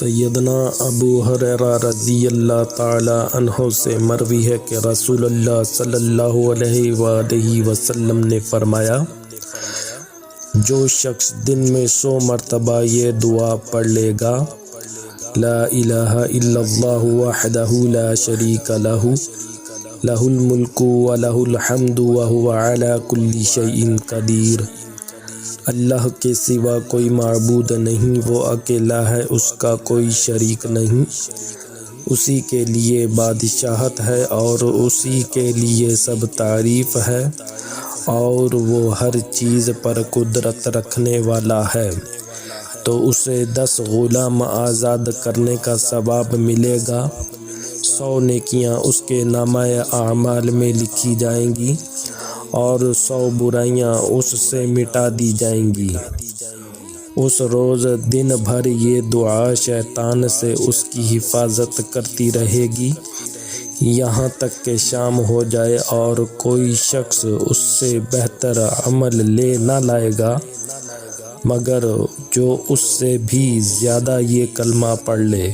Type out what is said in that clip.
سیدنا ابو ہریرہ رضی اللہ تعالی عنہ سے مروی ہے کہ رسول اللہ صلی اللہ علیہ وآلہ وسلم نے فرمایا، جو شخص دن میں 100 مرتبہ یہ دعا پڑھ لے گا، لا الہ الا اللہ وحدہ لا شریک لہ، لہ الملک ولہ الحمد وہو علی کل شیء قدیر، اللہ کے سوا کوئی معبود نہیں، وہ اکیلا ہے، اس کا کوئی شریک نہیں، اسی کے لیے بادشاہت ہے اور اسی کے لیے سب تعریف ہے، اور وہ ہر چیز پر قدرت رکھنے والا ہے، تو اسے 10 غلام آزاد کرنے کا ثواب ملے گا، 100 نیکیاں اس کے نامہ اعمال میں لکھی جائیں گی، اور 100 برائیاں اس سے مٹا دی جائیں گی۔ اس روز دن بھر یہ دعا شیطان سے اس کی حفاظت کرتی رہے گی، یہاں تک کہ شام ہو جائے اور کوئی شخص اس سے بہتر عمل لے نہ لائے گا مگر جو اس سے بھی زیادہ یہ کلمہ پڑھ لے۔